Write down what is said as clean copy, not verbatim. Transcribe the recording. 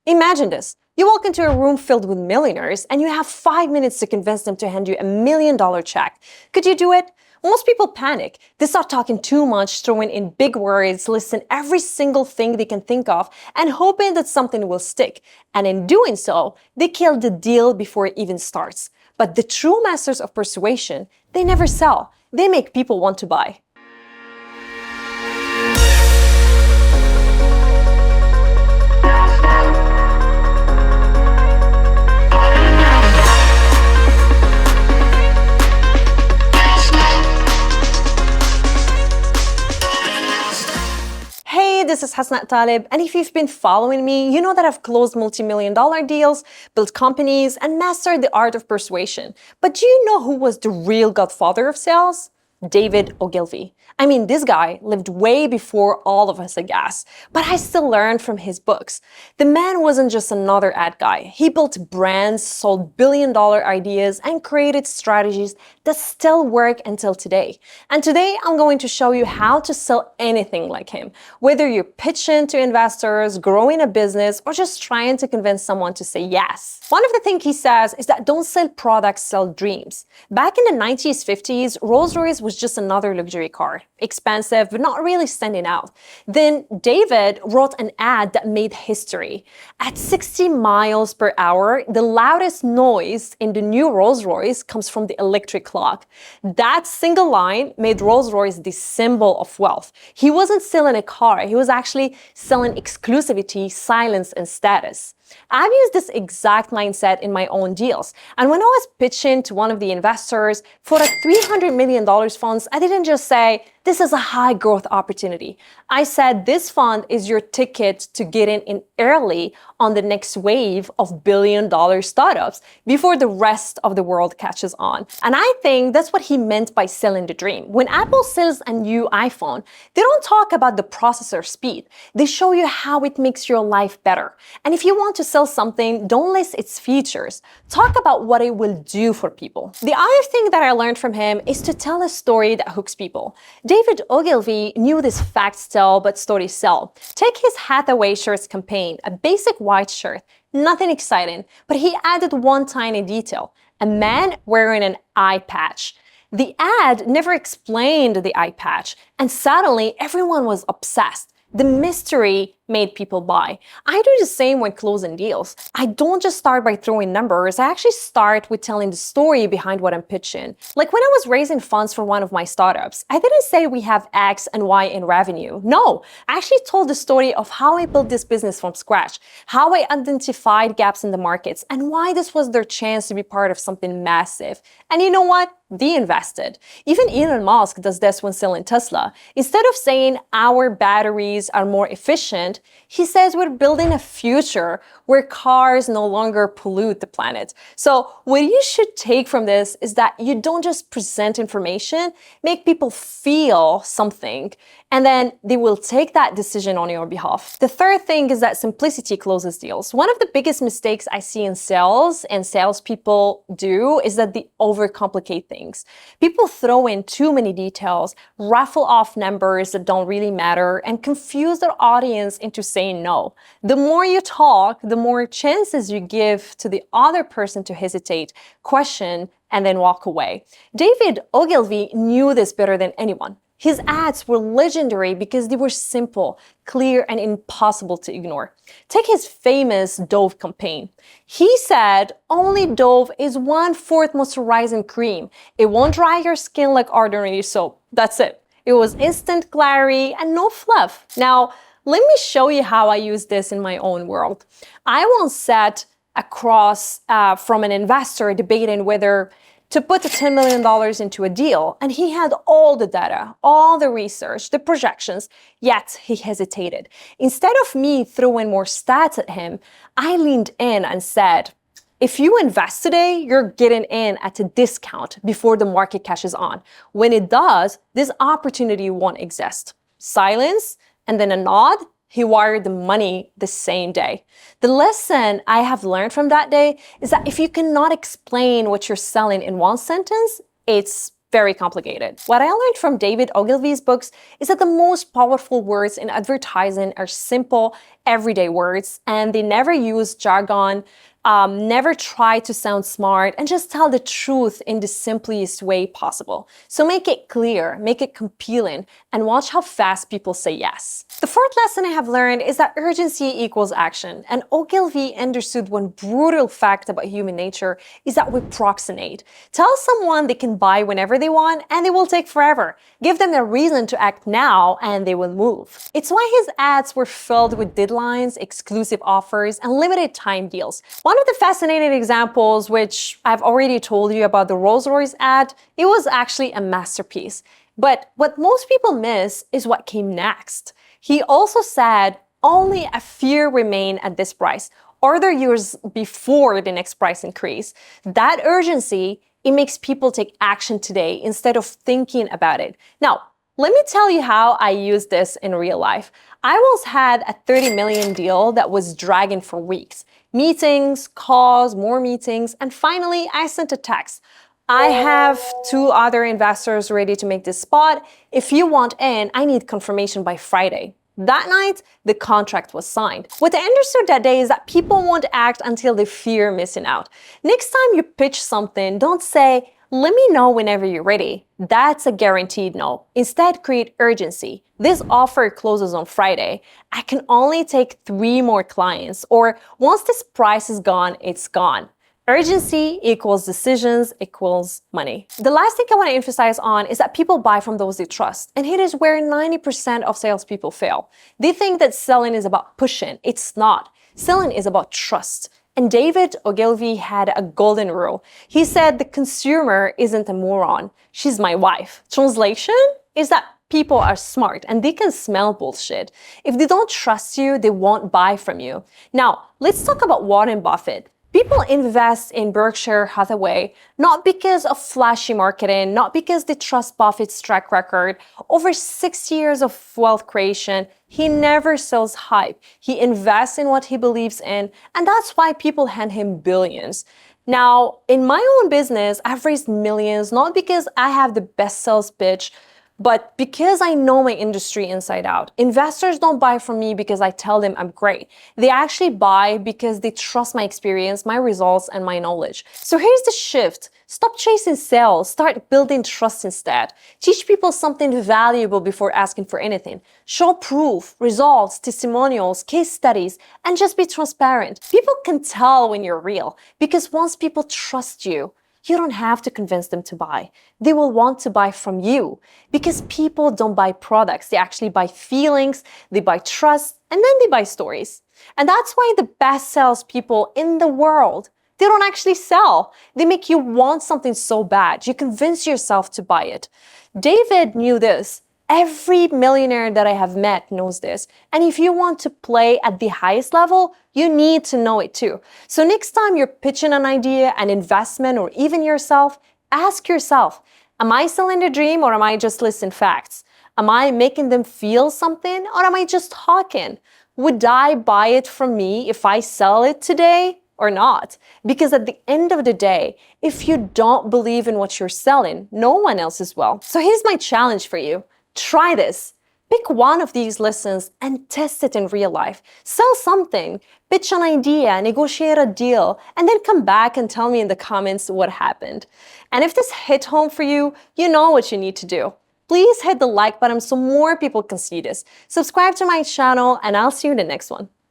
Imagine this. You walk into a room filled with millionaires and you have 5 minutes to convince them to hand you $1 million check. Could you do it? Most people panic. They start talking too much, throwing in big words, listen every single thing they can think of, and hoping that something will stick. And in doing so, they kill the deal before it even starts. But the true masters of persuasion, they never sell. They make people want to buy. This is Hasnae Taleb, and if you've been following me, you know that I've closed multi-million-dollar deals, built companies, and mastered the art of persuasion. But do you know who was the real godfather of sales? David Ogilvy. I mean, this guy lived way before all of us, I guess, but I still learned from his books. The man wasn't just another ad guy. He built brands, sold billion-dollar ideas, and created strategies that still work until today. And today, I'm going to show you how to sell anything like him, whether you're pitching to investors, growing a business, or just trying to convince someone to say yes. One of the things he says is that don't sell products, sell dreams. Back in the 90s, 50s, Rolls-Royce was just another luxury car. Expensive, but not really standing out. Then David wrote an ad that made history. At 60 miles per hour, the loudest noise in the new Rolls-Royce comes from the electric clock. That single line made Rolls-Royce the symbol of wealth. He wasn't selling a car, he was actually selling exclusivity, silence, and status. I've used this exact mindset in my own deals. And when I was pitching to one of the investors for a $300 million funds, I didn't just say, this is a high growth opportunity. I said, this fund is your ticket to getting in early on the next wave of billion-dollar startups before the rest of the world catches on. And I think that's what he meant by selling the dream. When Apple sells a new iPhone, they don't talk about the processor speed. They show you how it makes your life better. And if you want to sell something, don't list its features. Talk about what it will do for people. The other thing that I learned from him is to tell a story that hooks people. David Ogilvy knew this facts tell but stories sell. Take his Hathaway shirts campaign, a basic white shirt, nothing exciting, but he added one tiny detail, a man wearing an eye patch. The ad never explained the eye patch, and suddenly everyone was obsessed. The mystery made people buy. I do the same when closing deals. I don't just start by throwing numbers, I actually start with telling the story behind what I'm pitching. Like when I was raising funds for one of my startups, I didn't say we have X and Y in revenue. No, I actually told the story of how I built this business from scratch, how I identified gaps in the markets, and why this was their chance to be part of something massive. And you know what? They invested. Even Elon Musk does this when selling Tesla. Instead of saying our batteries are more efficient, he says we're building a future where cars no longer pollute the planet. So what you should take from this is that you don't just present information, make people feel something, and then they will take that decision on your behalf. The third thing is that simplicity closes deals. One of the biggest mistakes I see in sales and salespeople do is that they overcomplicate things. People throw in too many details, raffle off numbers that don't really matter, and confuse their audience into saying no. The more you talk, the more chances you give to the other person to hesitate, question, and then walk away. David Ogilvy knew this better than anyone. His ads were legendary because they were simple, clear, and impossible to ignore. Take his famous Dove campaign. He said, only Dove is 1/4 moisturizing cream. It won't dry your skin like ordinary soap. That's it. It was instant clarity and no fluff. Now, let me show you how I use this in my own world. I once sat across from an investor debating whether to put the $10 million into a deal, and he had all the data, all the research, the projections, yet he hesitated. Instead of me throwing more stats at him, I leaned in and said, if you invest today, you're getting in at a discount before the market catches on. When it does, this opportunity won't exist. Silence, and then a nod. He wired the money the same day. The lesson I have learned from that day is that if you cannot explain what you're selling in one sentence, it's very complicated. What I learned from David Ogilvy's books is that the most powerful words in advertising are simple, everyday words, and they never use jargon, never try to sound smart, and just tell the truth in the simplest way possible. So make it clear, make it compelling, and watch how fast people say yes. The fourth lesson I have learned is that urgency equals action, and Ogilvy understood one brutal fact about human nature is that we procrastinate. Tell someone they can buy whenever they want, and they will take forever. Give them a reason to act now, and they will move. It's why his ads were filled with deadlines, exclusive offers, and limited time deals. One of the fascinating examples, which I've already told you about the Rolls-Royce ad, it was actually a masterpiece. But what most people miss is what came next. He also said, only a few remain at this price. Order yours before the next price increase. That urgency, it makes people take action today instead of thinking about it. Now, let me tell you how I use this in real life. I once had a 30 million deal that was dragging for weeks. Meetings, calls, more meetings, and finally I sent a text. I have 2 other investors ready to make this spot. If you want in, I need confirmation by Friday. That night, the contract was signed. What I understood that day is that people won't act until they fear missing out. Next time you pitch something, don't say, let me know whenever you're ready. That's a guaranteed no. Instead, create urgency. This offer closes on Friday. I can only take 3 more clients, or once this price is gone, it's gone. Urgency equals decisions equals money. The last thing I want to emphasize on is that people buy from those they trust. And here is where 90% of salespeople fail. They think that selling is about pushing. It's not. Selling is about trust. And David Ogilvy had a golden rule. He said, the consumer isn't a moron. She's my wife. Translation is that people are smart and they can smell bullshit. If they don't trust you, they won't buy from you. Now, let's talk about Warren Buffett. People invest in Berkshire Hathaway not because of flashy marketing, not because they trust Buffett's track record. Over 6 years of wealth creation, he never sells hype. He invests in what he believes in, and that's why people hand him billions. Now, in my own business, I've raised millions, not because I have the best sales pitch, but because I know my industry inside out. Investors don't buy from me because I tell them I'm great. They actually buy because they trust my experience, my results, and my knowledge. So here's the shift. Stop chasing sales. Start building trust instead. Teach people something valuable before asking for anything. Show proof, results, testimonials, case studies, and just be transparent. People can tell when you're real because once people trust you, you don't have to convince them to buy. They will want to buy from you because people don't buy products. They actually buy feelings, they buy trust, and then they buy stories. And that's why the best salespeople in the world, they don't actually sell. They make you want something so bad, you convince yourself to buy it. David knew this. Every millionaire that I have met knows this. And if you want to play at the highest level, you need to know it too. So next time you're pitching an idea, an investment, or even yourself, ask yourself, am I selling the dream or am I just listing facts? Am I making them feel something or am I just talking? Would I buy it from me if I sell it today or not? Because at the end of the day, if you don't believe in what you're selling, no one else will. So here's my challenge for you. Try this. Pick one of these lessons and test it in real life. Sell something, pitch an idea, negotiate a deal, and then come back and tell me in the comments what happened. And if this hit home for you, you know what you need to do. Please hit the like button so more people can see this. Subscribe to my channel, and I'll see you in the next one.